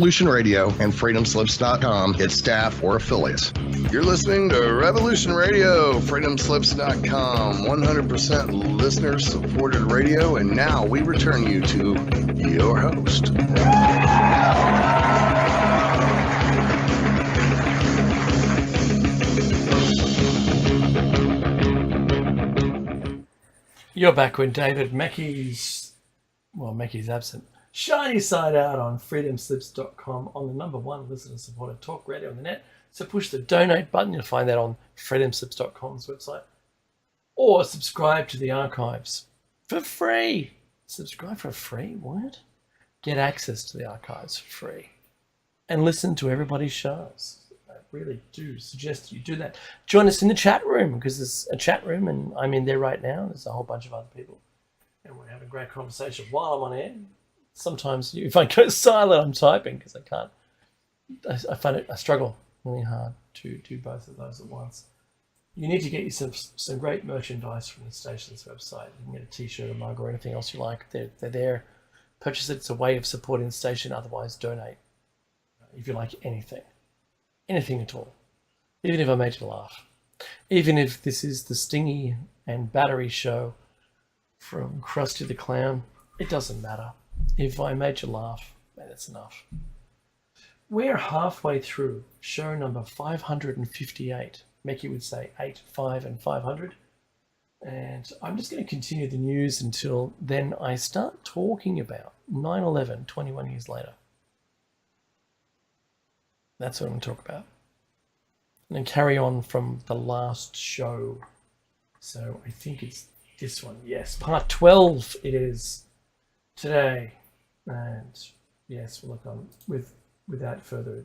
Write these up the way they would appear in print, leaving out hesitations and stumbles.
Revolution Radio and freedomslips.com, its staff or affiliates. You're listening to Revolution Radio, freedomslips.com, 100% listener-supported radio, and now we return you to your host. You're back when David Mackey's absent. Shiny side out on freedomslips.com on the #1 listener-supported talk radio on the net. So push the donate button. You'll find that on freedomslips.com's website. Or subscribe to the archives for free. Subscribe for free? What? Get access to the archives for free. And listen to everybody's shows. I really do suggest you do that. Join us in the chat room, because there's a chat room and I'm in there right now. There's a whole bunch of other people. And we're having a great conversation while I'm on air. Sometimes if I go silent, I'm typing because I can't. I find it, I struggle really hard to do both of those at once. You need to get you some great merchandise from the station's website. You can get a t-shirt, a mug, or anything else you like. They're there. Purchase it. It's a way of supporting the station. Otherwise, donate if you like anything at all. Even if I made you laugh. Even if this is the Stingy and Battery show from Krusty the Clown, it doesn't matter. If I made you laugh, that's enough. We're halfway through show number 558. Mickey would say 8, 5, and 500. And I'm just going to continue the news until then I start talking about 9/11, 21 years later. That's what I'm going to talk about. And then carry on from the last show. So I think it's this one. Yes, part 12 it is today. And yes, well, look, without further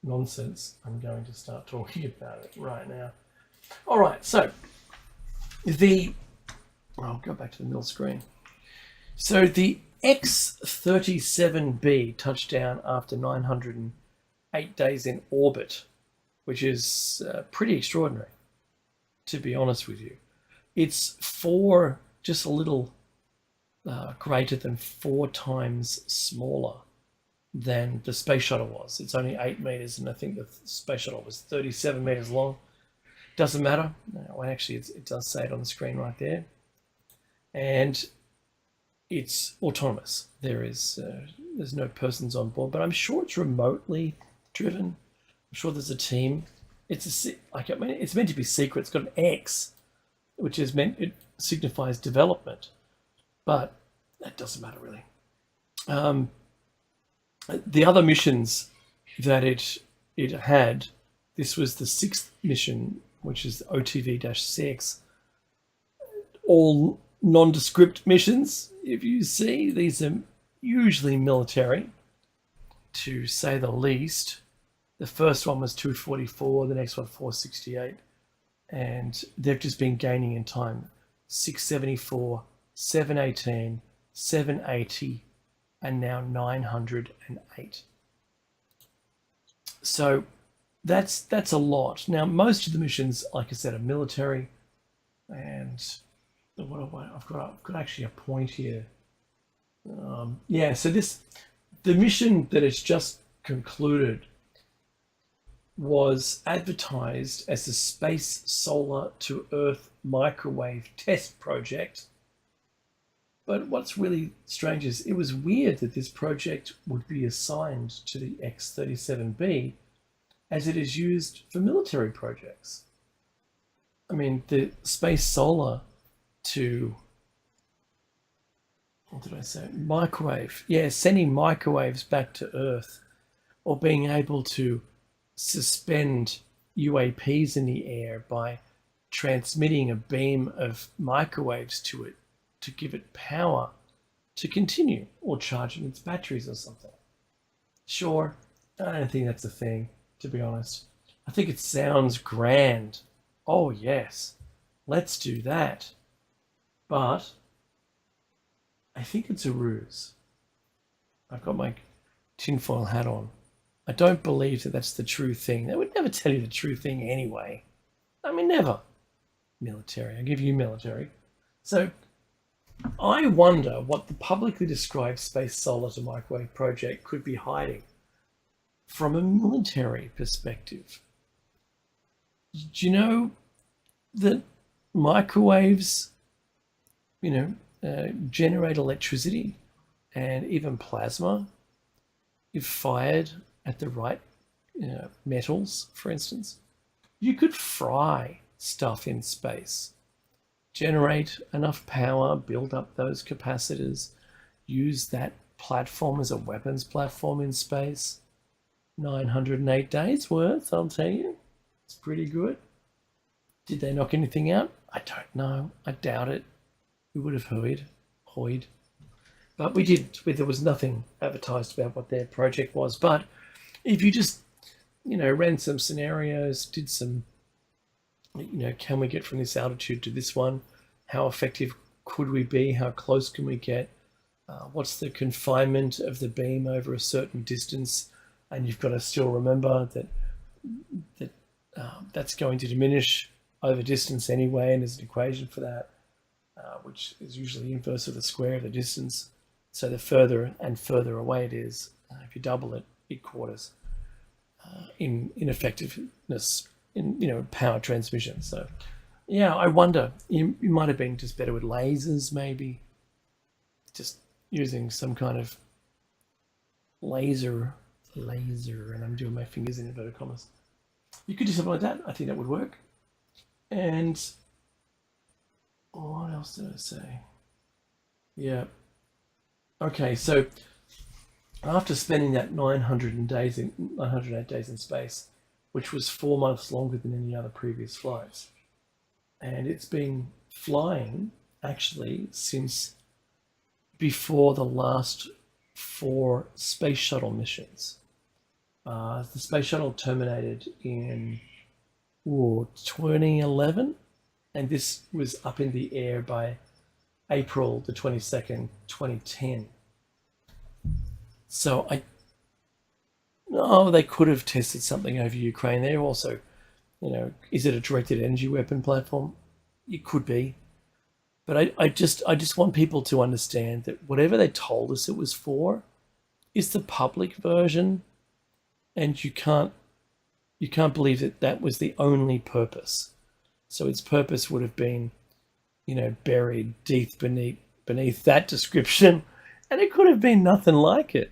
nonsense, I'm going to start talking about it right now. All right, so I'll go back to the middle screen. So the X-37B touched down after 908 days in orbit, which is pretty extraordinary, to be honest with you. It's just a little greater than 4 times smaller than the space shuttle was. It's only 8 meters, and I think the space shuttle was 37 meters long. Doesn't matter. No, actually, it does say it on the screen right there. And it's autonomous. There's no persons on board, but I'm sure it's remotely driven. I'm sure there's a team. It's meant to be secret. It's got an X, which is it signifies development. But that doesn't matter really. The other missions that it had, this was the 6th mission, which is OTV-6. All nondescript missions. If you see, these are usually military, to say the least. The first one was 244, the next one 468, and they've just been gaining in time. 674. 718, 780, and now 908. So that's a lot. Now, most of the missions, like I said, are military, and I've got actually a point here. So the mission that has just concluded was advertised as the Space Solar to Earth Microwave Test Project. But what's really strange is it was weird that this project would be assigned to the X-37B, as it is used for military projects. I mean, the Space Solar to, what did I say? Microwave. Yeah, sending microwaves back to Earth, or being able to suspend UAPs in the air by transmitting a beam of microwaves to it, to give it power to continue, or charging its batteries or something. Sure, I don't think that's a thing, to be honest. I think it sounds grand. Oh yes, let's do that. But I think it's a ruse. I've got my tinfoil hat on. I don't believe that that's the true thing. They would never tell you the true thing anyway. I mean, never. Military, I give you military. So I wonder what the publicly described Space Solar to Microwave project could be hiding. from a military perspective, do you know that microwaves, generate electricity and even plasma if fired at the right metals, for instance? You could fry stuff in space, generate enough power, build up those capacitors, use that platform as a weapons platform in space. 908 days worth, I'll tell you. It's pretty good. Did they knock anything out? I don't know. I doubt it. We would have heard. But we didn't. There was nothing advertised about what their project was. But if you just, ran some scenarios, did some, can we get from this altitude to this one? How effective could we be? How close can we get? What's the confinement of the beam over a certain distance? And you've got to still remember that that's going to diminish over distance anyway, and there's an equation for that, which is usually inverse of the square of the distance. So the further and further away it is, if you double it, it quarters in effectiveness in power transmission. So yeah, I wonder, you might have been just better with lasers, maybe just using some kind of laser, and I'm doing my fingers in inverted commas. You could do something like that. I think that would work. And what else did I say? Yeah. Okay, so after spending that 908 days in space, which was 4 months longer than any other previous flights, and it's been flying actually since before the last 4 space shuttle missions. The space shuttle terminated in 2011, and this was up in the air by April the 22nd, 2010. So they could have tested something over Ukraine. They're also, is it a directed energy weapon platform? It could be. But I just want people to understand that whatever they told us it was for is the public version, and you can't believe that that was the only purpose. So its purpose would have been, buried deep beneath that description, and it could have been nothing like it.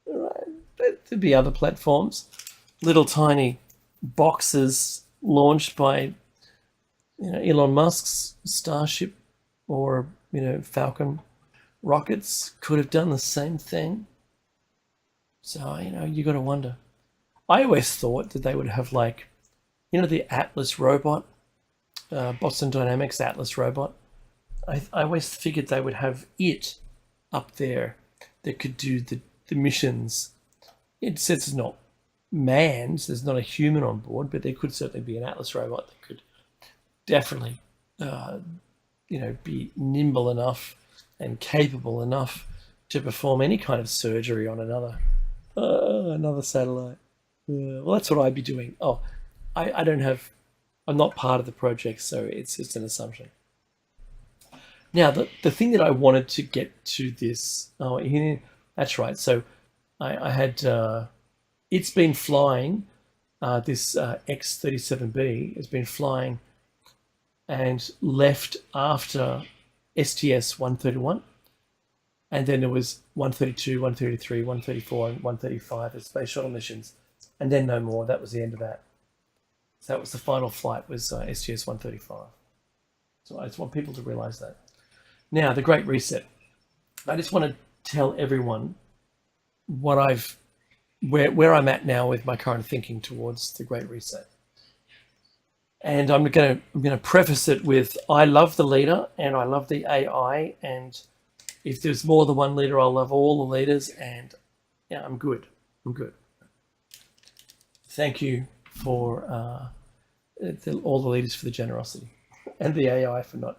Right? There'd be other platforms, little tiny boxes launched by, Elon Musk's Starship or Falcon rockets could have done the same thing. So you got to wonder. I always thought that they would have the Atlas robot, Boston Dynamics Atlas robot. I always figured they would have it up there that could do the missions. It says it's not manned, so there's not a human on board, but there could certainly be an Atlas robot that could definitely, be nimble enough and capable enough to perform any kind of surgery on another satellite. Well, that's what I'd be doing. Oh, I'm not part of the project, so it's just an assumption. Now, the thing that I wanted to get to this, that's right. So I had, it's been flying, this X-37B has been flying and left after STS-131. And then there was 132, 133, 134, and 135 as space shuttle missions. And then no more. That was the end of that. So that was the final flight, was STS-135. So I just want people to realize that. Now, the Great Reset. I just want to tell everyone what where I'm at now with my current thinking towards the Great Reset. And I'm going to preface it with, I love the leader and I love the AI, and if there's more than one leader, I'll love all the leaders, and yeah, I'm good. Thank you for all the leaders for the generosity, and the AI for not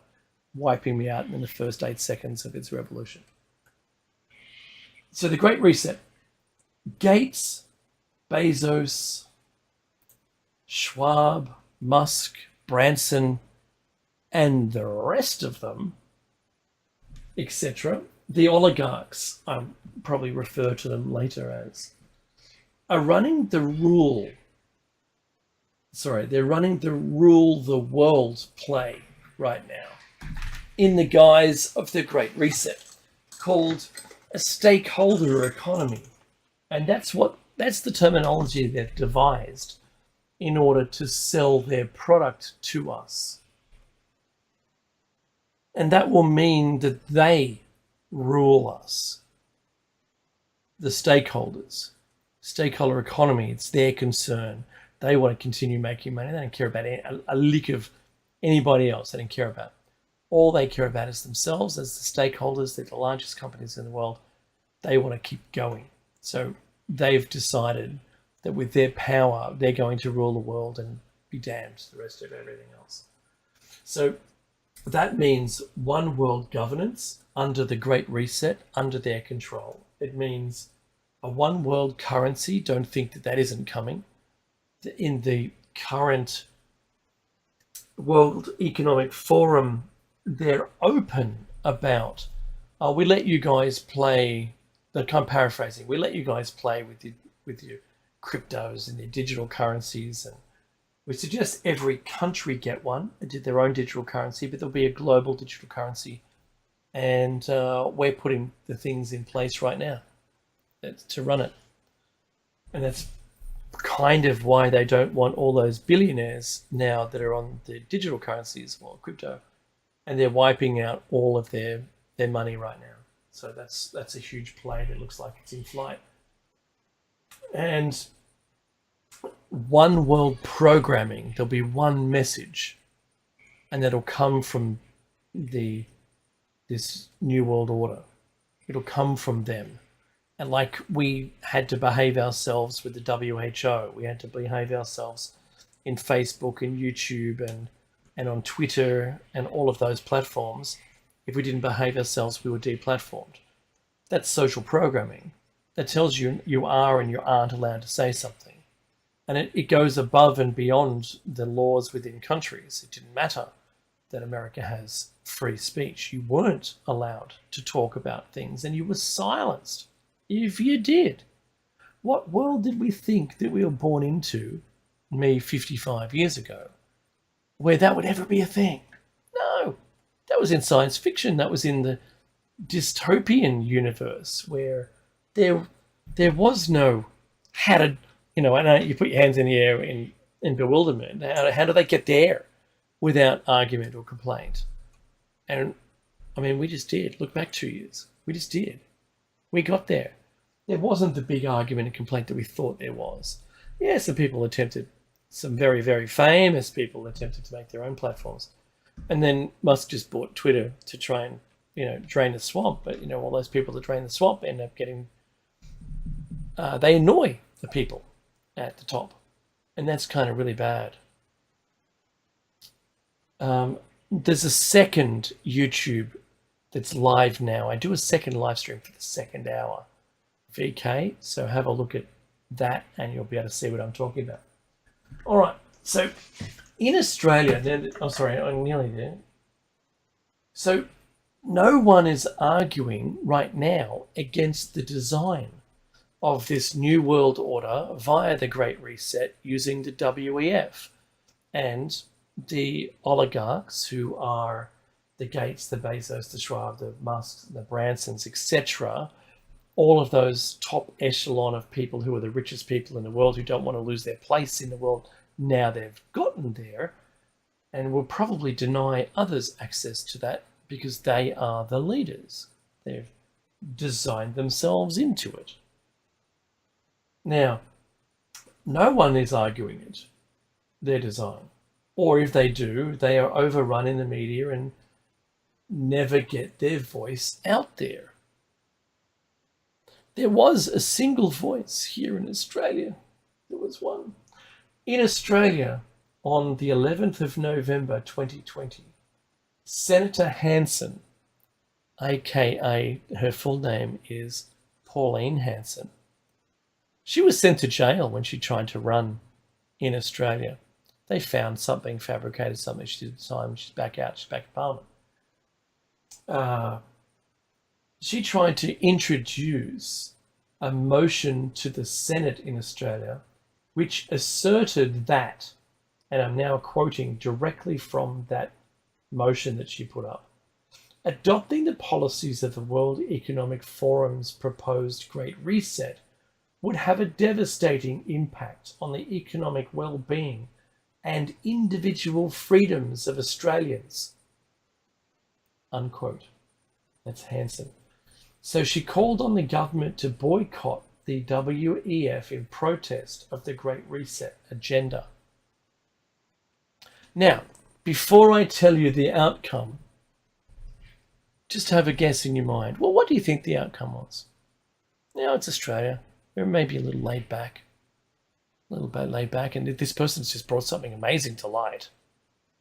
wiping me out in the first 8 seconds of its revolution. So the Great Reset. Gates, Bezos, Schwab, Musk, Branson, and the rest of them, etc., the oligarchs, I'll probably refer to them later as, are running the rule. Sorry, they're running the rule the world play right now in the guise of the Great Reset, called a stakeholder economy. And that's the terminology they've devised in order to sell their product to us. And that will mean that they rule us. The stakeholders, stakeholder economy, it's their concern. They want to continue making money. They don't care about a lick of anybody else. They don't care about. All they care about is themselves as the stakeholders. They're the largest companies in the world. They want to keep going. So they've decided that with their power, they're going to rule the world and be damned to the rest of everything else. So that means one world governance under the Great Reset, under their control. It means a one world currency. Don't think that isn't coming. In the current World Economic Forum, they're open about, we let you guys play, I'm paraphrasing, we let you guys play with your cryptos and their digital currencies, and we suggest every country get one and did their own digital currency, but there'll be a global digital currency, and we're putting the things in place right now to run it. And that's kind of why they don't want all those billionaires now that are on the digital currencies or crypto, and they're wiping out all of their money right now. So that's a huge play that looks like it's in flight. And one world programming, there'll be one message, and that'll come from this new world order. It'll come from them. And like we had to behave ourselves with the WHO, we had to behave ourselves in Facebook and YouTube and on Twitter and all of those platforms. If we didn't behave ourselves, we were deplatformed. That's social programming. That tells you you are and you aren't allowed to say something. And it goes above and beyond the laws within countries. It didn't matter that America has free speech. You weren't allowed to talk about things, and you were silenced if you did. What world did we think that we were born into, me 55 years ago, where that would ever be a thing? No, that was in science fiction. That was in the dystopian universe where there was no how to, I know you put your hands in the air in bewilderment. How do they get there without argument or complaint? And I mean, we just did. Look back 2 years. We just did. We got there. There wasn't the big argument and complaint that we thought there was. Yeah, some very, very famous people attempted to make their own platforms. And then Musk just bought Twitter to try and, drain the swamp. But, all those people that drain the swamp end up getting, they annoy the people at the top. And that's kind of really bad. There's a second YouTube that's live now. I do a second live stream for the second hour. VK, so have a look at that and you'll be able to see what I'm talking about. All right, so in Australia, I'm nearly there. So no one is arguing right now against the design of this new world order via the Great Reset using the WEF and the oligarchs who are the Gates, the Bezos, the Schwab, the Musks, the Bransons, etc., all of those top echelon of people who are the richest people in the world who don't want to lose their place in the world now they've gotten there, and will probably deny others access to that because they are the leaders. They've designed themselves into it. Now, no one is arguing it, their design. Or if they do, they are overrun in the media and never get their voice out there. There was a single voice here in Australia. There was one. In Australia, on the 11th of November 2020, Senator Hanson, aka her full name is Pauline Hanson, she was sent to jail when she tried to run in Australia. They found something, fabricated something. She did the time. She's back out. She's back in Parliament. She tried to introduce a motion to the Senate in Australia which asserted that, and I'm now quoting directly from that motion that she put up, adopting the policies of the World Economic Forum's proposed Great Reset would have a devastating impact on the economic well-being and individual freedoms of Australians. Unquote. That's Hanson. So she called on the government to boycott the WEF in protest of the Great Reset agenda. Now, before I tell you the outcome, just have a guess in your mind. Well, what do you think the outcome was? Now, it's Australia. We're maybe a little laid back. A little bit laid back, and this person's just brought something amazing to light.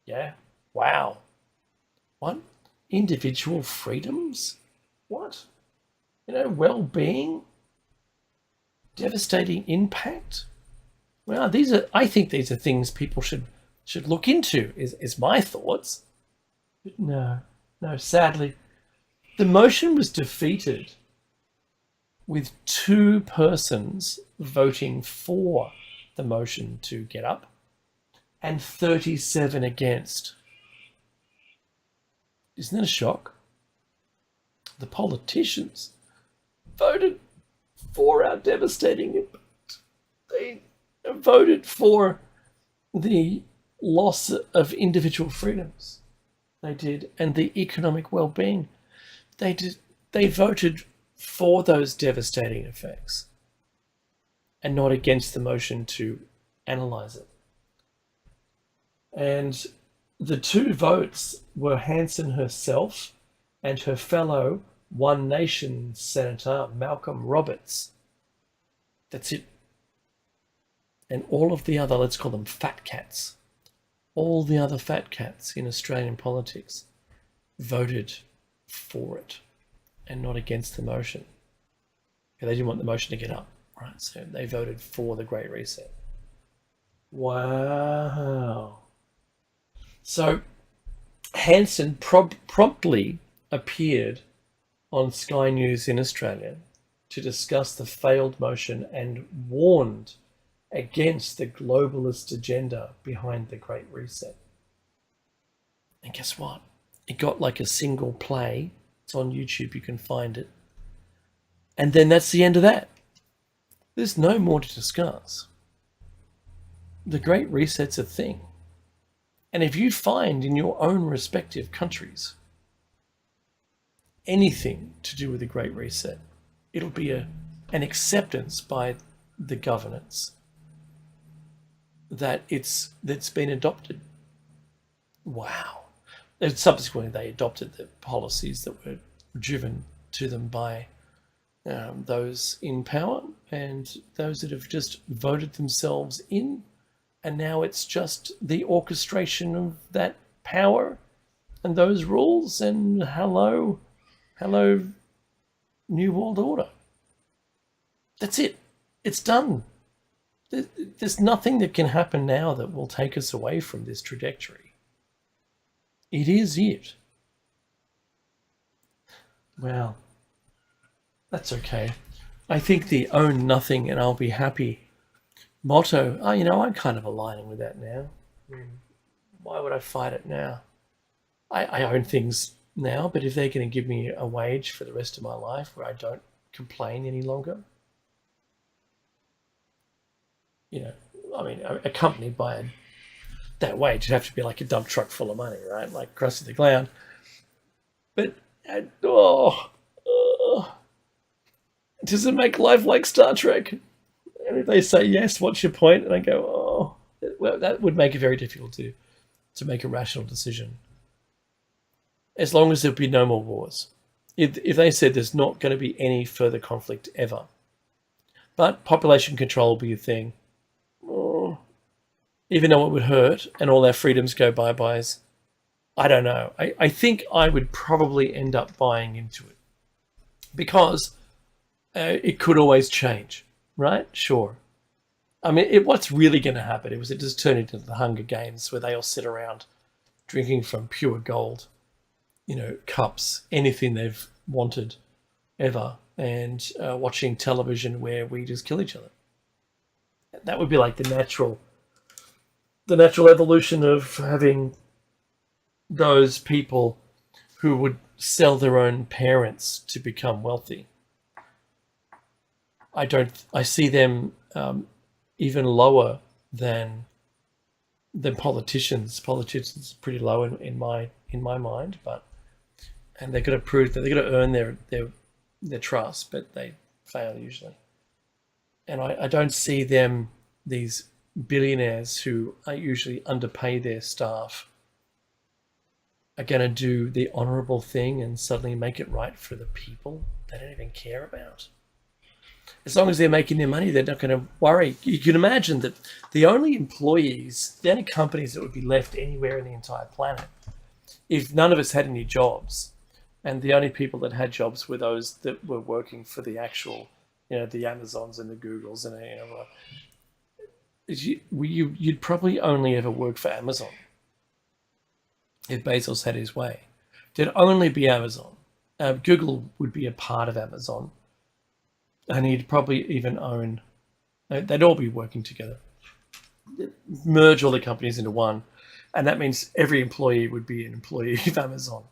Yeah? Wow. What? Individual freedoms? What? Well-being? Devastating impact? Well, I think these are things people should look into, is my thoughts. But no, sadly, the motion was defeated with 2 persons voting for the motion to get up and 37 against. Isn't that a shock? The politicians voted for our devastating impact. They voted for the loss of individual freedoms. They did, and the economic well-being. They did. They voted for those devastating effects and not against the motion to analyse it. And the 2 votes were Hanson herself and her fellow One Nation Senator Malcolm Roberts. That's it. And all of the other, let's call them fat cats, all the other fat cats in Australian politics voted for it and not against the motion. They didn't want the motion to get up, right? So they voted for the Great Reset. Wow. So Hanson promptly appeared on Sky News in Australia to discuss the failed motion and warned against the globalist agenda behind the Great Reset. And guess what? It got like a single play. It's on YouTube, you can find it. And then that's the end of that. There's no more to discuss. The Great Reset's a thing. And if you find in your own respective countries anything to do with the Great Reset, it'll be an acceptance by the governance that it's been adopted. Wow. And subsequently, they adopted the policies that were driven to them by those in power and those that have just voted themselves in. And now it's just the orchestration of that power and those rules, and hello, New World Order. That's it. It's done. There's nothing that can happen now that will take us away from this trajectory. It is it. Well, that's okay. I think the own nothing and I'll be happy motto, I'm kind of aligning with that now. Why would I fight it now? I own things now, but if they're going to give me a wage for the rest of my life where I don't complain any longer, accompanied by that wage, it'd have to be like a dump truck full of money, right? Like Krusty the Clown. But, does it make life like Star Trek? And if they say yes, what's your point? And I go, well, that would make it very difficult to make a rational decision. As long as there'd be no more wars. If they said there's not going to be any further conflict ever, but population control will be a thing, even though it would hurt and all our freedoms go bye-byes, I don't know. I think I would probably end up buying into it because it could always change, right? Sure. I mean, what's really going to happen? It just turn into the Hunger Games where they all sit around drinking from pure gold, cups, anything they've wanted ever. and watching television where we just kill each other. That would be like the natural evolution of having those people who would sell their own parents to become wealthy. I see them even lower than politicians. Politicians are pretty low in my mind, and they're going to prove that they're going to earn their trust, but they fail usually. And I don't see them, these billionaires who usually underpay their staff, are going to do the honorable thing and suddenly make it right for the people they don't even care about. As long as they're making their money, they're not going to worry. You can imagine that the only companies that would be left anywhere in the entire planet, if none of us had any jobs, and the only people that had jobs were those that were working for the actual, the Amazons and the Googles, and you'd probably only ever work for Amazon if Bezos had his way. There'd only be Amazon. Google would be a part of Amazon, and he'd probably even own. They'd all be working together. Merge all the companies into one, and that means every employee would be an employee of Amazon.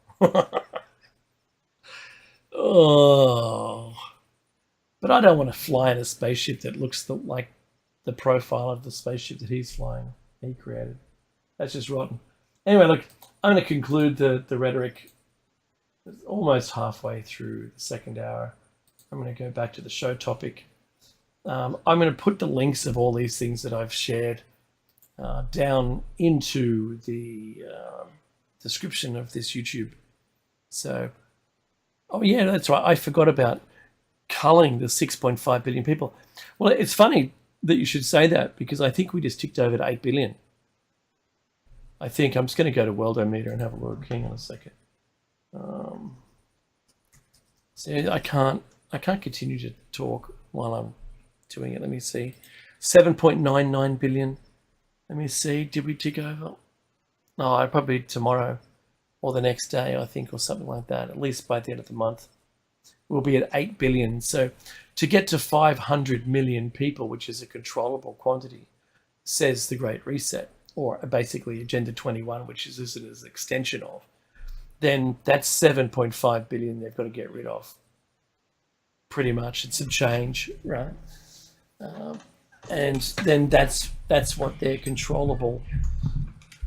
Oh, but I don't want to fly in a spaceship that looks like the profile of the spaceship that he's flying. He created. That's just rotten. Anyway, look, I'm going to conclude the rhetoric. It's almost halfway through the second hour. I'm going to go back to the show topic. I'm going to put the links of all these things that I've shared down into the description of this YouTube. So, oh yeah, that's right. I forgot about culling the 6.5 billion people. Well, it's funny that you should say that, because I think we just ticked over to 8 billion. I think I'm just going to go to Worldometer and have a look. Hang on a second. So I can't continue to talk while I'm doing it. Let me see. 7.99 billion. Let me see. Did we tick over? No, probably tomorrow or the next day, I think, or something like that. At least by the end of the month, we'll be at 8 billion. So to get to 500 million people, which is a controllable quantity, says the Great Reset, or basically Agenda 21, which is an extension of, then that's 7.5 billion they've got to get rid of. Pretty much, and some change, right? And then that's what their controllable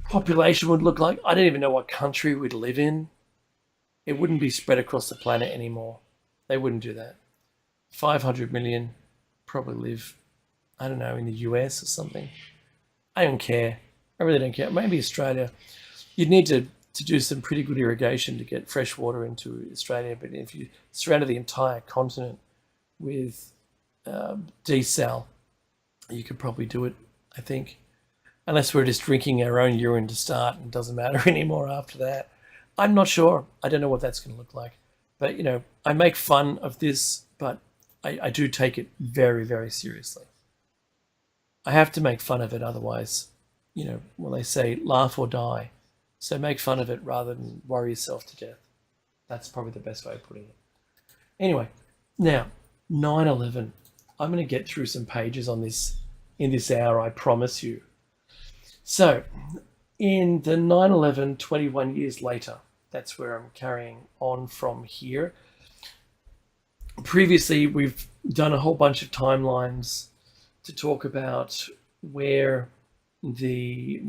population would look like. I don't even know what country we'd live in. It wouldn't be spread across the planet anymore. They wouldn't do that. 500 million probably live, I don't know, in the US or something. I don't care. I really don't care. Maybe Australia. You'd need to do some pretty good irrigation to get fresh water into Australia. But if you surrounded the entire continent with desal, you could probably do it, I think. Unless we're just drinking our own urine to start and it doesn't matter anymore after that. I'm not sure. I don't know what that's going to look like. But, I make fun of this, but I do take it very, very seriously. I have to make fun of it, otherwise, they say laugh or die. So make fun of it rather than worry yourself to death. That's probably the best way of putting it. Anyway, now, 9/11. I'm going to get through some pages on this in this hour, I promise you. So, in the 9/11, 21 years later, that's where I'm carrying on from here. Previously, we've done a whole bunch of timelines to talk about where the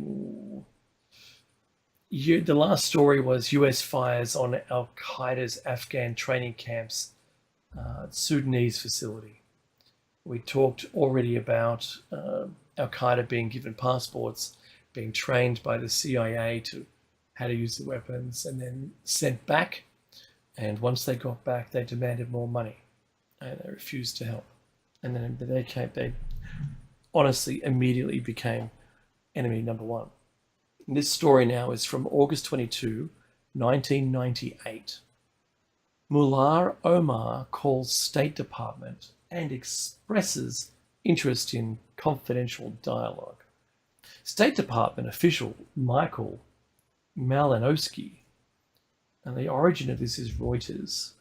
last story was US fires on Al Qaeda's Afghan training camps, Sudanese facility. We talked already about Al Qaeda being given passports, being trained by the CIA to how to use the weapons, and then sent back. And once they got back, they demanded more money, and they refused to help. And then they honestly immediately became enemy number one. And this story now is from August 22, 1998. Mullah Omar calls State Department and expresses interest in confidential dialogue. State Department official Michael Malinowski, and the origin of this is Reuters,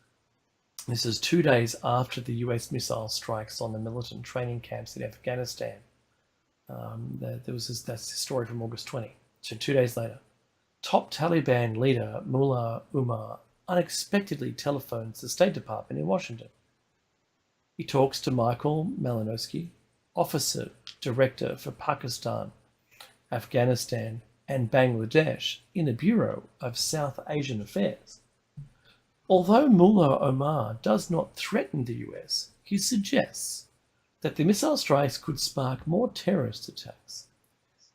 This is 2 days after the US missile strikes on the militant training camps in Afghanistan. That's the story from August 20. So 2 days later, top Taliban leader Mullah Umar unexpectedly telephones the State Department in Washington. He talks to Michael Malinowski, officer director for Pakistan, Afghanistan, and Bangladesh in the Bureau of South Asian Affairs. Although Mullah Omar does not threaten the US, he suggests that the missile strikes could spark more terrorist attacks.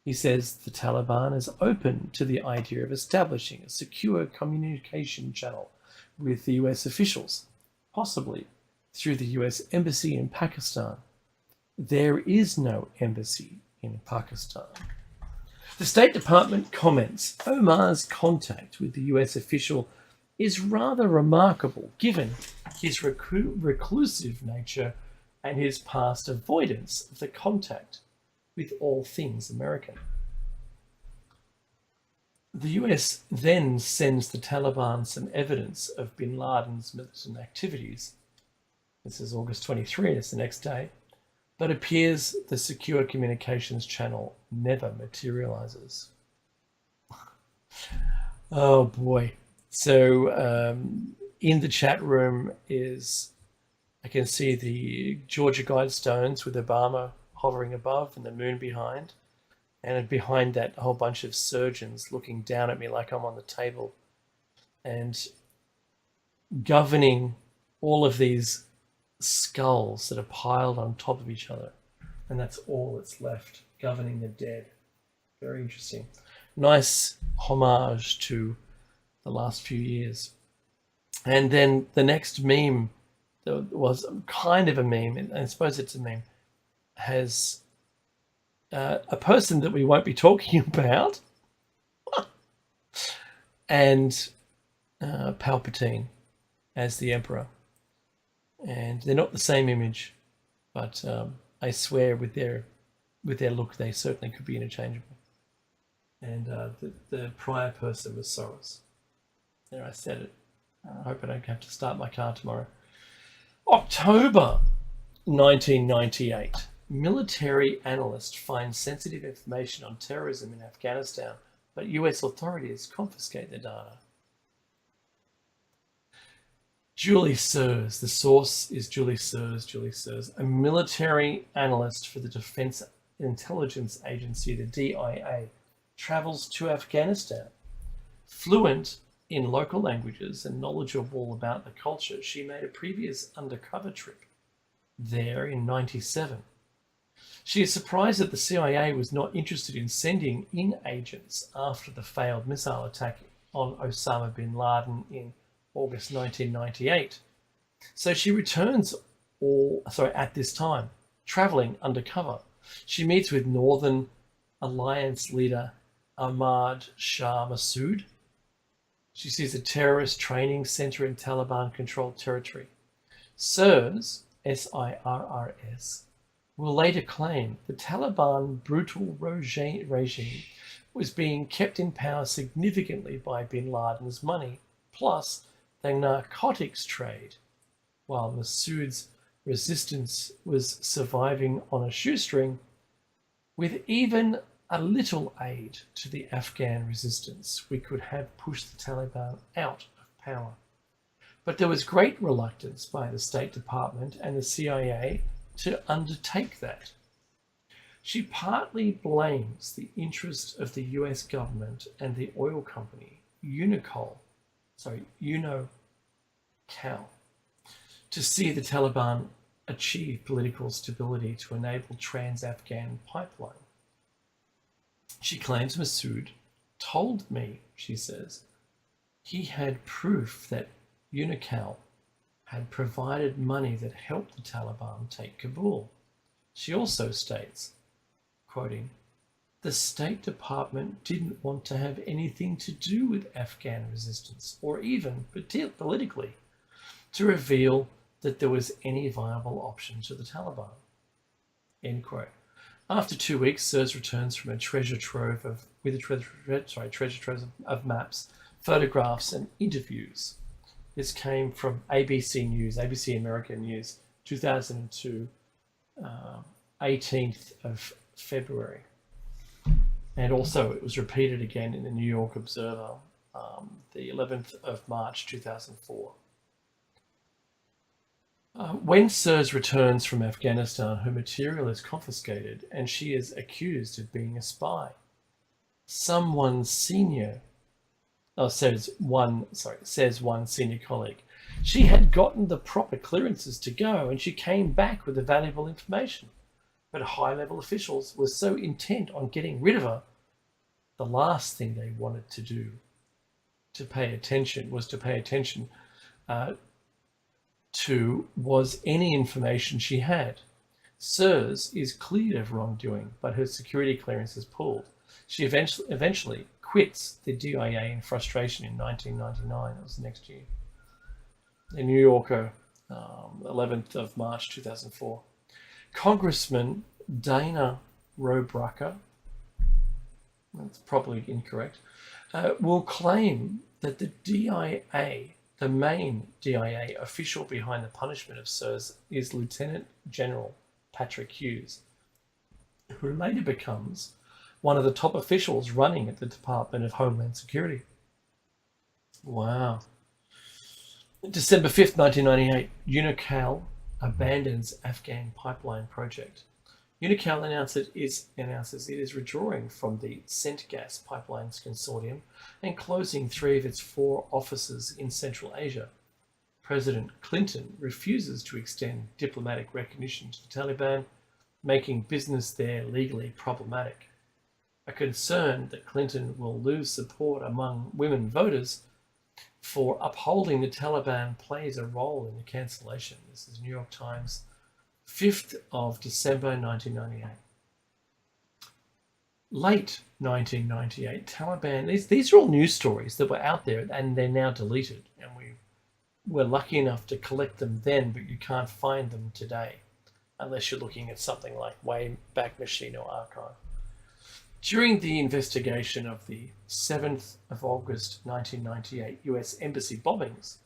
He says the Taliban is open to the idea of establishing a secure communication channel with the US officials, possibly through the US Embassy in Pakistan. There is no embassy in Pakistan. The State Department comments Omar's contact with the US official is rather remarkable given his reclusive nature and his past avoidance of the contact with all things American. The US then sends the Taliban some evidence of bin Laden's militant activities. This is August 23, it's the next day. But appears the secure communications channel never materializes. Oh boy. So in the chat room I can see the Georgia Guidestones with Obama hovering above and the moon behind. And behind that, a whole bunch of surgeons looking down at me like I'm on the table and governing all of these skulls that are piled on top of each other. And that's all that's left, governing the dead. Very interesting. Nice homage to the last few years. And then the next meme that was kind of a meme, and I suppose it's a meme, has a person that we won't be talking about and Palpatine as the Emperor. And they're not the same image, but I swear with their look, they certainly could be interchangeable. And the prior person was Soros. There, I said it. I hope I don't have to start my car tomorrow. October 1998. Military analyst finds sensitive information on terrorism in Afghanistan, but US authorities confiscate the data. Julie Sears, the source is Julie Sears, a military analyst for the Defense Intelligence Agency, the DIA, travels to Afghanistan. Fluent in local languages and knowledgeable about the culture, she made a previous undercover trip there in '97. She is surprised that the CIA was not interested in sending in agents after the failed missile attack on Osama bin Laden in August 1998. So she returns at this time, traveling undercover. She meets with Northern Alliance leader Ahmad Shah Massoud. She sees a terrorist training center in Taliban-controlled territory. SIRS, S-I-R-R-S, will later claim the Taliban brutal regime was being kept in power significantly by bin Laden's money, plus the narcotics trade, while Massoud's resistance was surviving on a shoestring, with even a little aid to the Afghan resistance, we could have pushed the Taliban out of power. But there was great reluctance by the State Department and the CIA to undertake that. She partly blames the interest of the US government and the oil company Unocal to see the Taliban achieve political stability to enable trans-Afghan pipeline. She claims Massoud told me, she says, he had proof that Unocal had provided money that helped the Taliban take Kabul. She also states, quoting, the State Department didn't want to have anything to do with Afghan resistance, or even politically, to reveal that there was any viable option to the Taliban. End quote. After 2 weeks, SIRS returns from a treasure trove of maps, photographs, and interviews. This came from ABC News, ABC American News, 2002, 18th of February. And also it was repeated again in the New York Observer, the 11th of March 2004. When Surs returns from Afghanistan, her material is confiscated and she is accused of being a spy. Says one senior colleague. She had gotten the proper clearances to go and she came back with the valuable information. But high-level officials were so intent on getting rid of her, the last thing they wanted to do was to pay attention was any information she had. Surs is cleared of wrongdoing, but her security clearance is pulled. She eventually quits the DIA in frustration in 1999. That was the next year. The New Yorker, 11th of March 2004. Congressman Dana Rohrabacher, that's probably incorrect, will claim that the DIA, the main DIA official behind the punishment of Surs, is Lieutenant General Patrick Hughes, who later becomes one of the top officials running at the Department of Homeland Security. Wow. December 5th, 1998, Unocal abandons Afghan pipeline project. Unocal announces it is withdrawing from the CENTGAS Pipelines Consortium and closing 3 of its 4 offices in Central Asia. President Clinton refuses to extend diplomatic recognition to the Taliban, making business there legally problematic. A concern that Clinton will lose support among women voters for upholding the Taliban plays a role in the cancellation. This is New York Times, 5th of December 1998. Late 1998, Taliban, these are all news stories that were out there and they're now deleted, and we were lucky enough to collect them then, but you can't find them today unless you're looking at something like Wayback Machine or Archive. During the investigation of the 7th of August 1998 US Embassy bombings,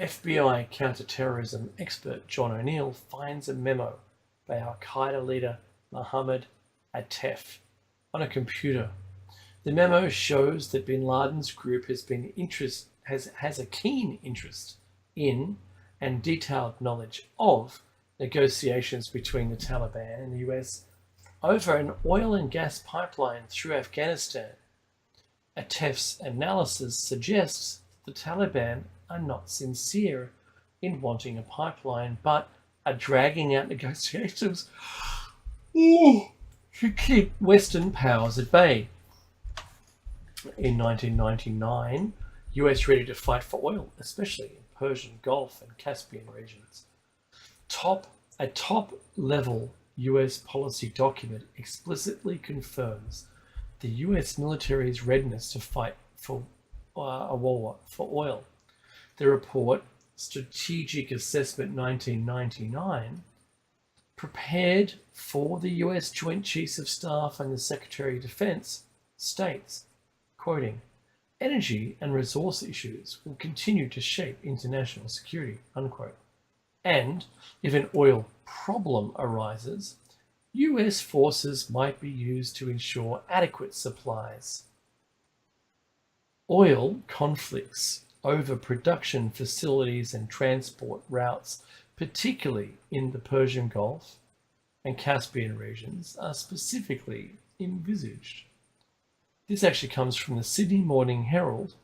FBI counterterrorism expert John O'Neill finds a memo by Al-Qaeda leader Mohammed Atef on a computer. The memo shows that bin Laden's group has a keen interest in and detailed knowledge of negotiations between the Taliban and the US over an oil and gas pipeline through Afghanistan. Atef's analysis suggests the Taliban are not sincere in wanting a pipeline, but are dragging out negotiations to keep Western powers at bay. In 1999, US ready to fight for oil, especially in Persian Gulf and Caspian regions. A top-level US policy document explicitly confirms the US military's readiness to fight for a war for oil. The report, Strategic Assessment 1999, prepared for the US Joint Chiefs of Staff and the Secretary of Defense, states, quoting, "Energy and resource issues will continue to shape international security," unquote. And if an oil problem arises, US forces might be used to ensure adequate supplies. Oil conflicts over production facilities and transport routes, particularly in the Persian Gulf and Caspian regions, are specifically envisaged. This actually comes from the Sydney Morning Herald,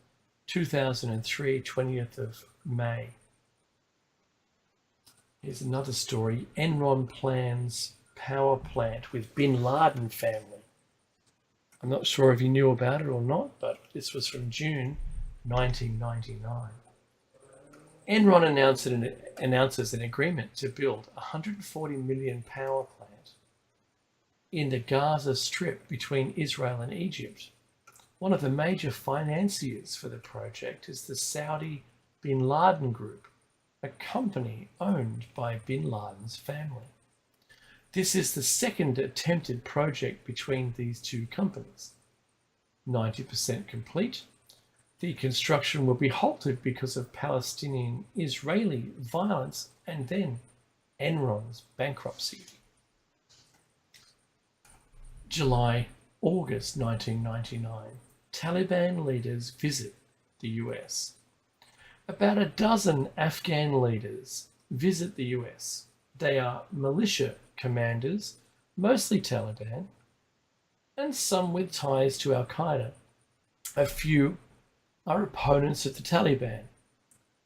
2003, 20th of May. Here's another story. Enron plans power plant with bin Laden family. I'm not sure if you knew about it or not, but this was from June 1999. Enron announces an agreement to build a $140 million power plant in the Gaza Strip between Israel and Egypt. One of the major financiers for the project is the Saudi Bin Laden Group, a company owned by Bin Laden's family. This is the second attempted project between these two companies. 90% complete, The construction will be halted because of Palestinian-Israeli violence and then Enron's bankruptcy. August 1999. Taliban leaders visit the US. About a dozen Afghan leaders visit the US. They are militia commanders, mostly Taliban, and some with ties to Al-Qaeda. A few are opponents of the Taliban.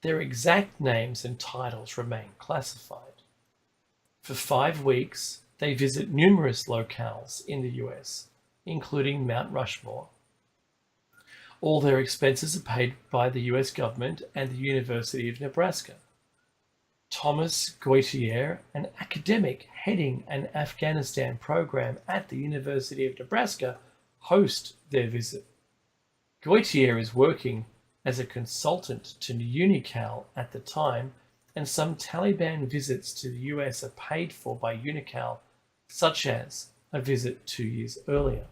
Their exact names and titles remain classified. For 5 weeks, they visit numerous locales in the US, including Mount Rushmore. All their expenses are paid by the US government and the University of Nebraska. Thomas Goitier, an academic heading an Afghanistan program at the University of Nebraska, host their visit. Goitier is working as a consultant to Unical at the time, and some Taliban visits to the US are paid for by Unical, such as a visit 2 years earlier.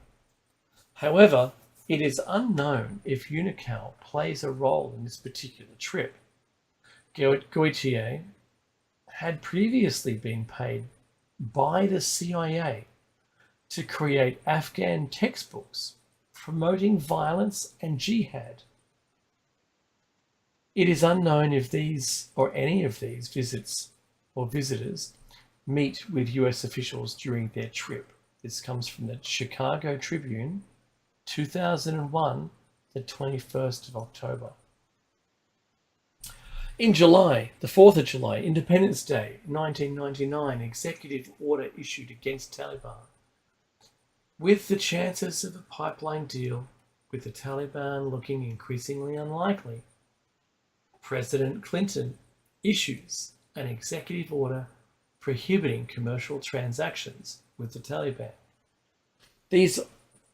However, it is unknown if Unical plays a role in this particular trip. Goitier had previously been paid by the CIA to create Afghan textbooks promoting violence and jihad. It is unknown if these or any of these visits or visitors meet with US officials during their trip. This comes from the Chicago Tribune, 2001, the 21st of October. In July, the 4th of July, Independence Day, 1999, executive order issued against Taliban. With the chances of a pipeline deal with the Taliban looking increasingly unlikely, President Clinton issues an executive order prohibiting commercial transactions with the Taliban. The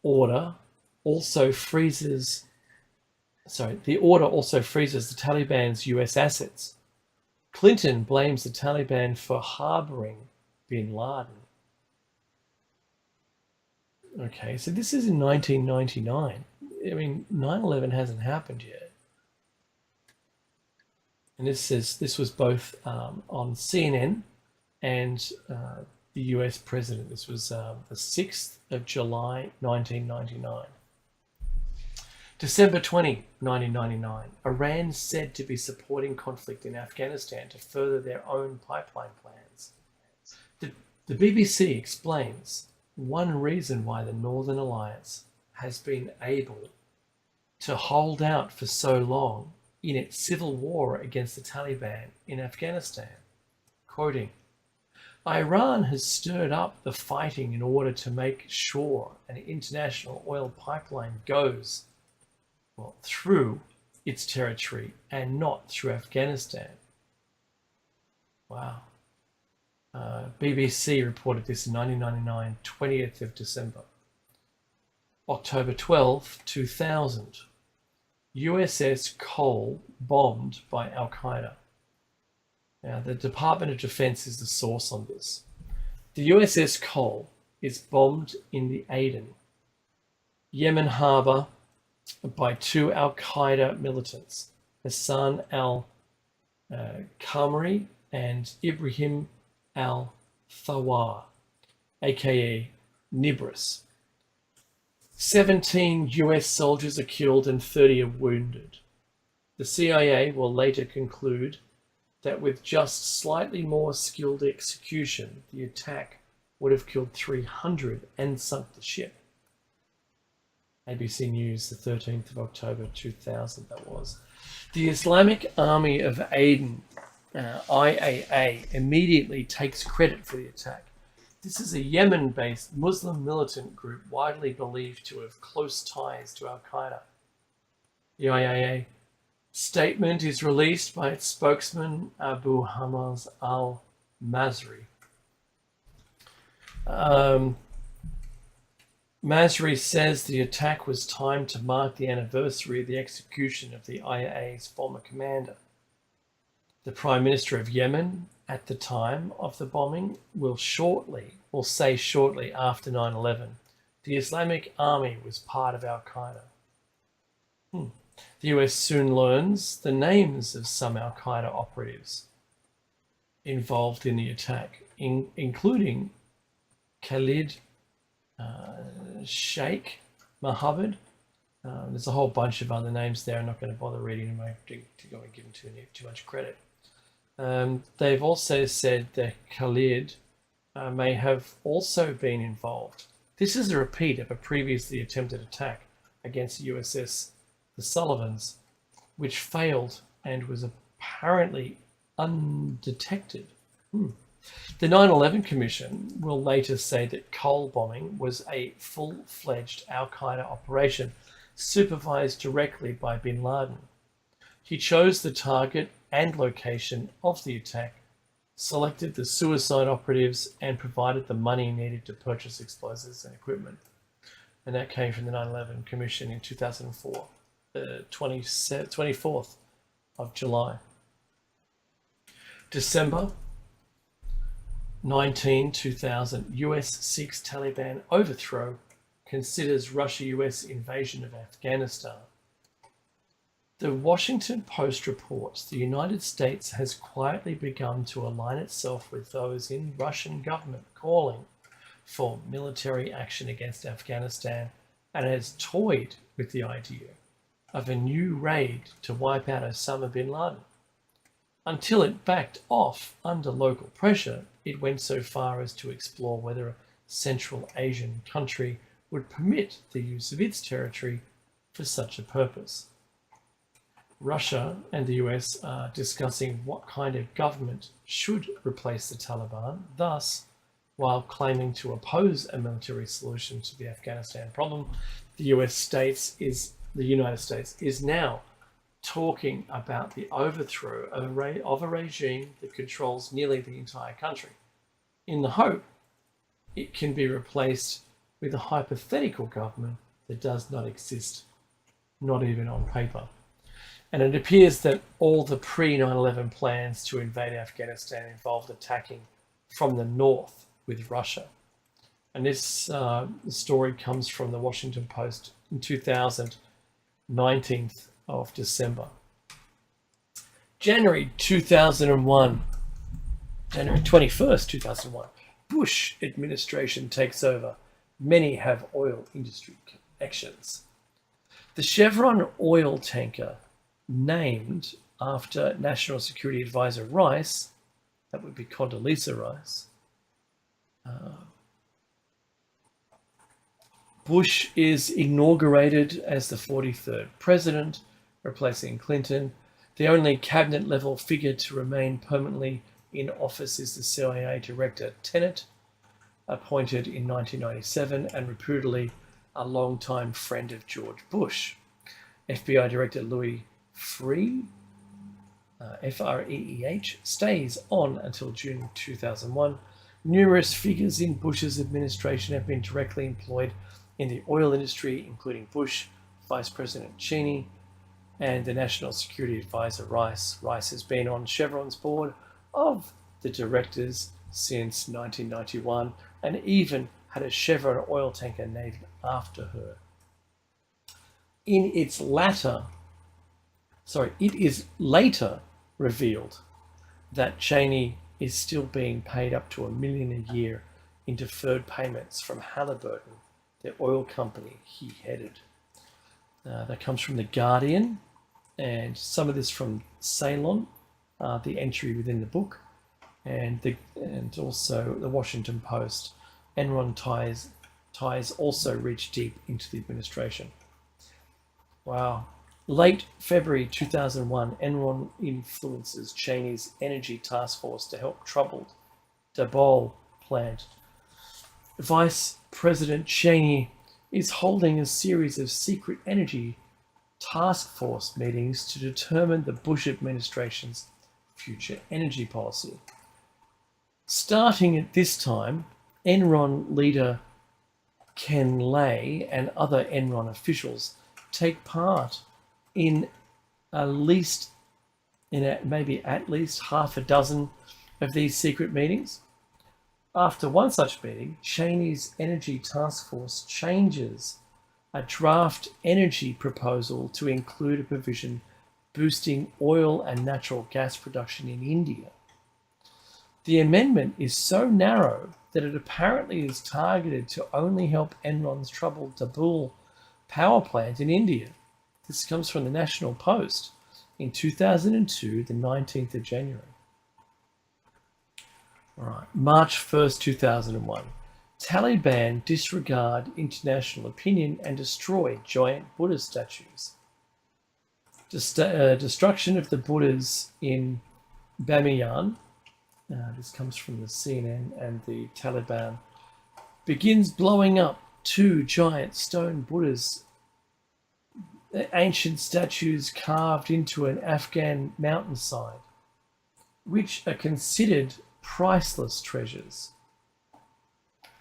order also freezes the Taliban's US assets. Clinton blames the Taliban for harboring bin Laden. Okay, so this is in 1999. I mean, 9/11 hasn't happened yet. And this says this was both on CNN and the US president. This was the 6th of July, 1999. December 20, 1999, Iran said to be supporting conflict in Afghanistan to further their own pipeline plans. The BBC explains one reason why the Northern Alliance has been able to hold out for so long in its civil war against the Taliban in Afghanistan. Quoting, Iran has stirred up the fighting in order to make sure an international oil pipeline goes through its territory and not through Afghanistan. Wow. BBC reported this in 1999, 20th of December. October 12, 2000. USS Cole bombed by Al-Qaeda. Now, the Department of Defense is the source on this. The USS Cole is bombed in the Aden, Yemen harbor, by 2 Al-Qaeda militants, Hassan al-Qamari and Ibrahim al-Thawar, aka Nibris. 17 US soldiers are killed and 30 are wounded. The CIA will later conclude that with just slightly more skilled execution, the attack would have killed 300 and sunk the ship. ABC News, the 13th of October 2000, that was. The Islamic Army of Aden, IAA, immediately takes credit for the attack. This is a Yemen-based Muslim militant group widely believed to have close ties to Al-Qaeda. The IAA statement is released by its spokesman, Abu Hamaz al-Masri. Masri says the attack was timed to mark the anniversary of the execution of the IAA's former commander. The Prime Minister of Yemen at the time of the bombing will say shortly after 9/11, the Islamic Army was part of Al-Qaeda. The US soon learns the names of some Al Qaeda operatives involved in the attack, including Khalid Sheikh Mohammed. There's a whole bunch of other names there. I'm not going to bother reading them to go and give them too much credit. They've also said that Khalid may have also been involved. This is a repeat of a previously attempted attack against the USS the Sullivans, which failed and was apparently undetected. The 9/11 Commission will later say that Cole bombing was a full-fledged Al-Qaeda operation supervised directly by bin Laden. He chose the target and location of the attack, selected the suicide operatives, and provided the money needed to purchase explosives and equipment. And that came from the 9/11 Commission in 2004, the 24th of July. December 19, 2000, US seeks Taliban overthrow, considers Russia-US invasion of Afghanistan. The Washington Post reports the United States has quietly begun to align itself with those in Russian government calling for military action against Afghanistan and has toyed with the idea of a new raid to wipe out Osama bin Laden. Until it backed off under local pressure, it went so far as to explore whether a Central Asian country would permit the use of its territory for such a purpose. Russia and the US are discussing what kind of government should replace the Taliban. Thus, while claiming to oppose a military solution to the Afghanistan problem, the United States is now talking about the overthrow of a regime that controls nearly the entire country, in the hope it can be replaced with a hypothetical government that does not exist, not even on paper. And it appears that all the pre-9/11 plans to invade Afghanistan involved attacking from the north with Russia. And this story comes from the Washington Post in 2000, 19th of December. January 2001, January 21st, 2001, Bush administration takes over. Many have oil industry connections. The Chevron oil tanker, named after National Security Advisor Rice, that would be Condoleezza Rice. Bush is inaugurated as the 43rd president, replacing Clinton. The only cabinet-level figure to remain permanently in office is the CIA Director Tenet, appointed in 1997 and reputedly a longtime friend of George Bush. FBI Director Louis Freeh, Freeh, stays on until June 2001. Numerous figures in Bush's administration have been directly employed in the oil industry, including Bush, Vice President Cheney, and the National Security Advisor Rice. Rice has been on Chevron's board of the directors since 1991 and even had a Chevron oil tanker named after her. It is later revealed that Cheney is still being paid up to $1 million a year in deferred payments from Halliburton, the oil company he headed. That comes from The Guardian, and some of this from Ceylon, the entry within the book, and also the Washington Post. Enron ties also reach deep into the administration. Wow. Late February 2001, Enron influences Cheney's energy task force to help troubled Dabhol plant. Vice President Cheney is holding a series of secret energy task force meetings to determine the Bush administration's future energy policy. Starting at this time, Enron leader Ken Lay and other Enron officials take part in at least half a dozen of these secret meetings. After one such meeting, Cheney's energy task force changes a draft energy proposal to include a provision boosting oil and natural gas production in India. The amendment is so narrow that it apparently is targeted to only help Enron's troubled Dabul power plant in India. This comes from the National Post in 2002, the 19th of January. All right, March 1st, 2001. Taliban disregard international opinion and destroy giant Buddha statues. Destruction of the Buddhas in Bamiyan, this comes from the CNN, and the Taliban begins blowing up 2 giant stone Buddhas, ancient statues carved into an Afghan mountainside, which are considered priceless treasures.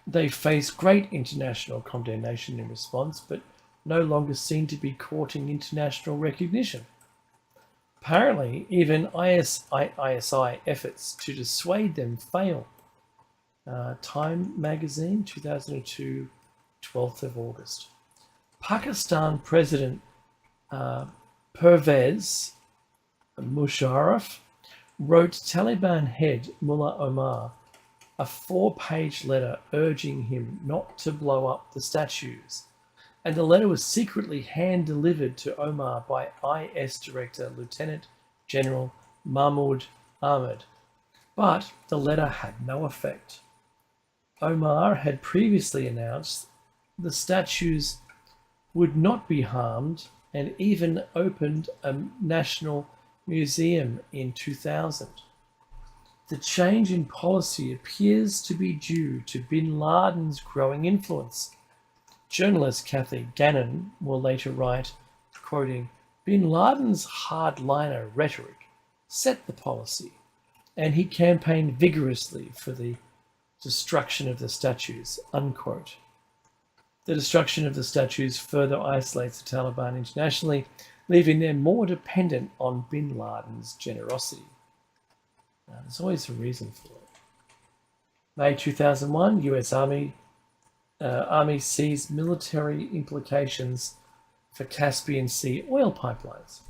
They face great international condemnation in response, but no longer seem to be courting international recognition. Apparently, even ISI efforts to dissuade them fail. Time magazine, 2002, 12th of August. Pakistan President Pervez Musharraf wrote Taliban head Mullah Omar a 4-page letter urging him not to blow up the statues, and the letter was secretly hand-delivered to Omar by IS Director Lieutenant General Mahmoud Ahmad. But the letter had no effect. Omar had previously announced the statues would not be harmed and even opened a national museum in 2000. The change in policy appears to be due to bin Laden's growing influence. Journalist Kathy Gannon will later write, quoting, "Bin Laden's hardliner rhetoric set the policy, and he campaigned vigorously for the destruction of the statues," unquote. The destruction of the statues further isolates the Taliban internationally, leaving them more dependent on bin Laden's generosity. Now, there's always a reason for it. May 2001, US Army sees military implications for Caspian Sea oil pipelines.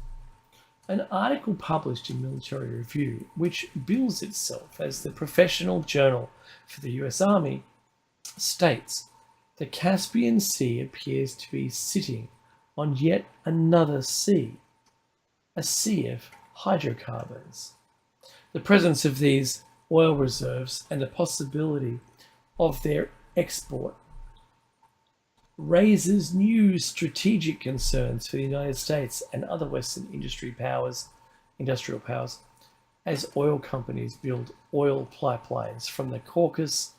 An article published in Military Review, which bills itself as the professional journal for the US Army, states the Caspian Sea appears to be sitting on yet another sea, a sea of hydrocarbons. The presence of these oil reserves and the possibility of their export raises new strategic concerns for the United States and other Western industrial powers, as oil companies build oil pipelines from the Caucasus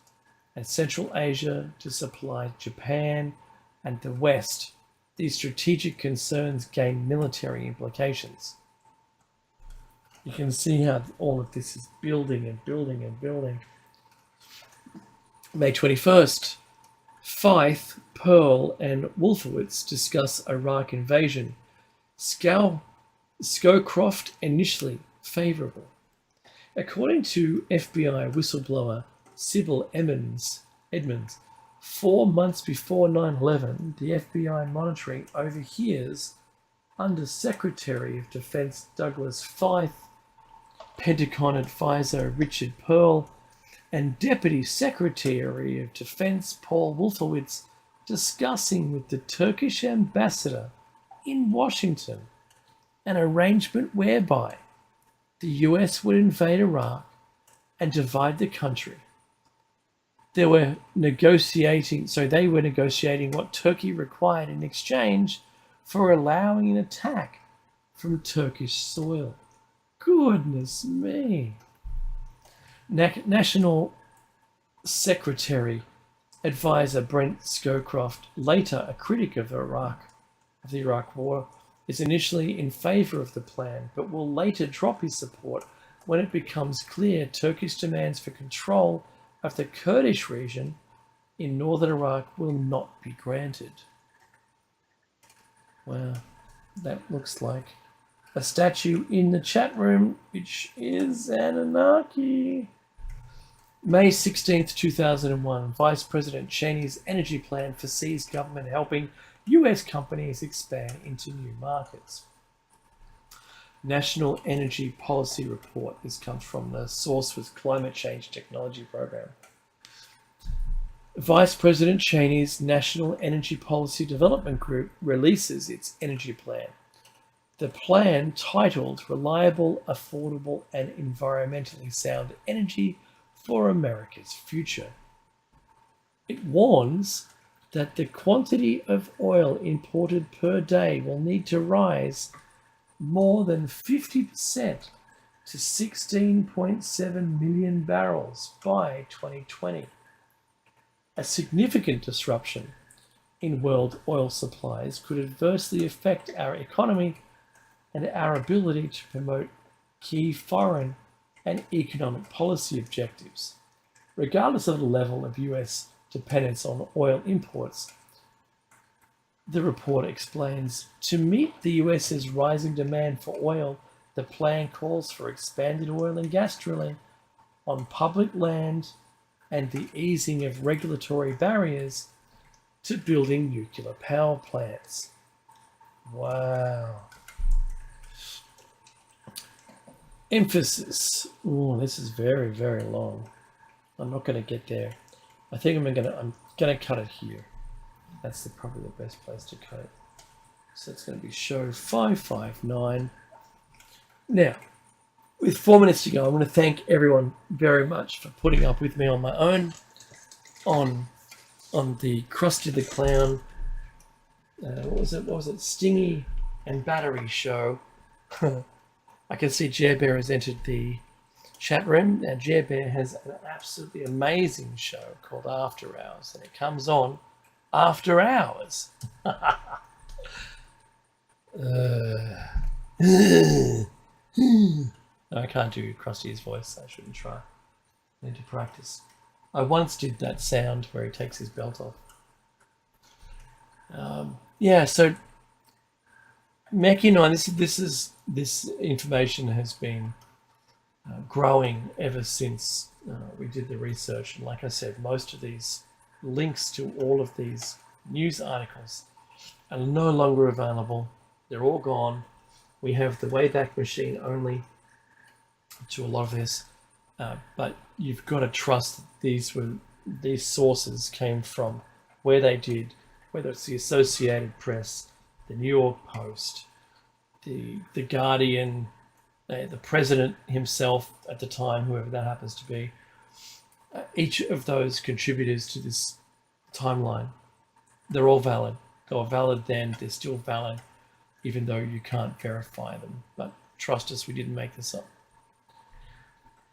and Central Asia to supply Japan and the West. These strategic concerns gain military implications. You can see how all of this is building and building and building. May 21st, Feith, Pearl, and Wolfowitz discuss Iraq invasion. Scowcroft initially favourable. According to FBI whistleblower Sybil Edmonds, 4 months before 9/11, the FBI monitoring overhears Under Secretary of Defense Douglas Feith, Pentagon advisor Richard Pearl, and Deputy Secretary of Defense Paul Wolfowitz discussing with the Turkish ambassador in Washington an arrangement whereby the US would invade Iraq and divide the country. They were negotiating what Turkey required in exchange for allowing an attack from Turkish soil. Goodness me. National Secretary Advisor Brent Scowcroft, later a critic of the Iraq War, is initially in favor of the plan, but will later drop his support when it becomes clear Turkish demands for control of the Kurdish region in northern Iraq will not be granted. Well, that looks like a statue in the chat room, which is Anunnaki. May 16th, 2001, Vice President Cheney's energy plan foresees government helping US companies expand into new markets. National Energy Policy Report. This comes from the source with Climate Change Technology Program. Vice President Cheney's National Energy Policy Development Group releases its energy plan. The plan, titled Reliable, Affordable, and Environmentally Sound Energy for America's Future. It warns that the quantity of oil imported per day will need to rise more than 50% to 16.7 million barrels by 2020. A significant disruption in world oil supplies could adversely affect our economy and our ability to promote key foreign and economic policy objectives. Regardless of the level of US dependence on oil imports, the report explains, to meet the US's rising demand for oil, the plan calls for expanded oil and gas drilling on public land and the easing of regulatory barriers to building nuclear power plants. Wow. Emphasis. Oh, this is very, very long. I'm not going to get there. I think I'm going to cut it here. That's probably the best place to cut it. So it's going to be show 559. Now, with 4 minutes to go, I want to thank everyone very much for putting up with me on my own on the Krusty the Clown. What was it? Stingy and Battery show. I can see Jer Bear has entered the chat room. Now, Jer Bear has an absolutely amazing show called After Hours, and it comes on after hours. I can't do Krusty's voice. I shouldn't try. I need to practice. I once did that sound where he takes his belt off. So Mackie and I, this information has been growing ever since we did the research. And like I said, most of these links to all of these news articles are no longer available. They're all gone. We have the Wayback Machine only to a lot of this, but you've got to trust that these sources came from where they did, whether it's the Associated Press, the New York Post, the Guardian, the president himself at the time, whoever that happens to be. Each of those contributors to this timeline, they're all valid. They were valid then, they're still valid, even though you can't verify them. But trust us, we didn't make this up.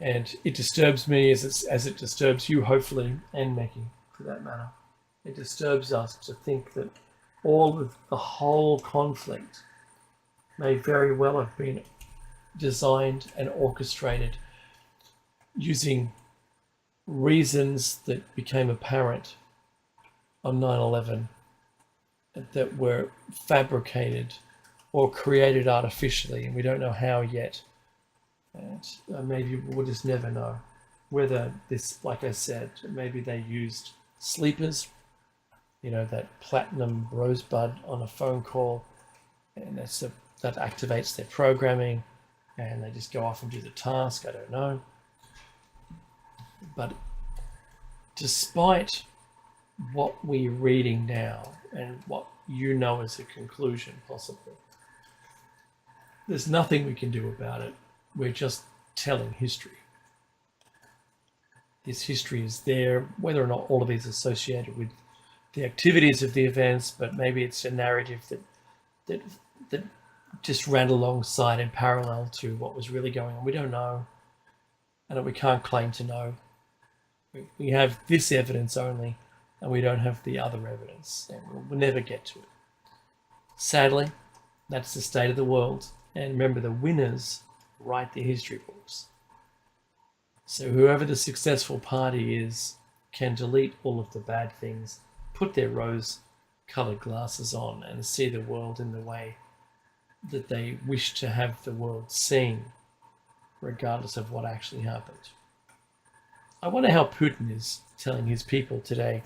And it disturbs me as it disturbs you, hopefully, and Mackie, for that matter. It disturbs us to think that all of the whole conflict may very well have been designed and orchestrated using reasons that became apparent on 9/11 that were fabricated or created artificially, and we don't know how yet. And maybe we'll just never know whether this, like I said, maybe they used sleepers, that platinum rosebud on a phone call, and that activates their programming, and they just go off and do the task. I don't know. But despite what we're reading now and what you know as a conclusion, possibly, there's nothing we can do about it. We're just telling history. This history is there, whether or not all of it is associated with the activities of the events, but maybe it's a narrative that just ran alongside in parallel to what was really going on. We don't know, and we can't claim to know. We have this evidence only, and we don't have the other evidence, and we'll never get to it. Sadly, that's the state of the world. And remember, the winners write the history books. So whoever the successful party is can delete all of the bad things, put their rose-colored glasses on, and see the world in the way that they wish to have the world seen, regardless of what actually happened. I wonder how Putin is telling his people today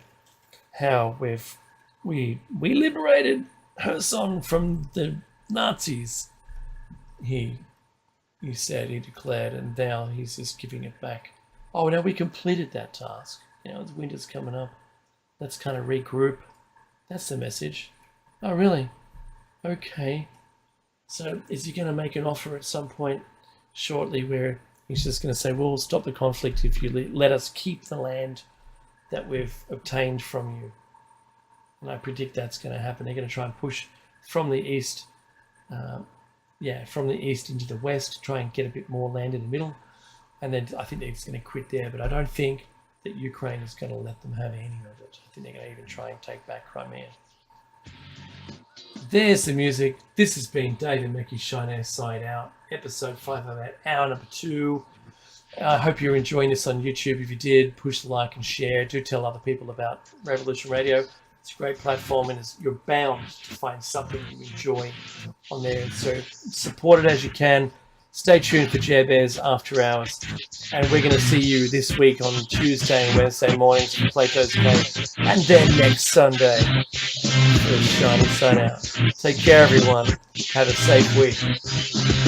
how we've we liberated Kherson from the Nazis. He said, he declared, and now he's just giving it back. Oh, now we completed that task. It's winter's coming up. Let's kind of regroup. That's the message. Oh, really? Okay. So is he going to make an offer at some point shortly where he's just going to say, we'll stop the conflict if you let us keep the land that we've obtained from you? And I predict that's going to happen. They're going to try and push from the east, from the east into the west, try and get a bit more land in the middle. And then I think they're just going to quit there. But I don't think that Ukraine is going to let them have any of it. I think they're going to even try and take back Crimea. There's the music. This has been David Mackey, Shine Side Out, episode 508, hour number 2. I hope you're enjoying this on YouTube. If you did, push the like and share. Do tell other people about Revolution Radio. It's a great platform, and you're bound to find something you enjoy on there. So support it as you can. Stay tuned for Jer Bears After Hours. And we're going to see you this week on Tuesday and Wednesday mornings for Plato's Cave. And then next Sunday for Shiny Sun Out. Take care, everyone. Have a safe week.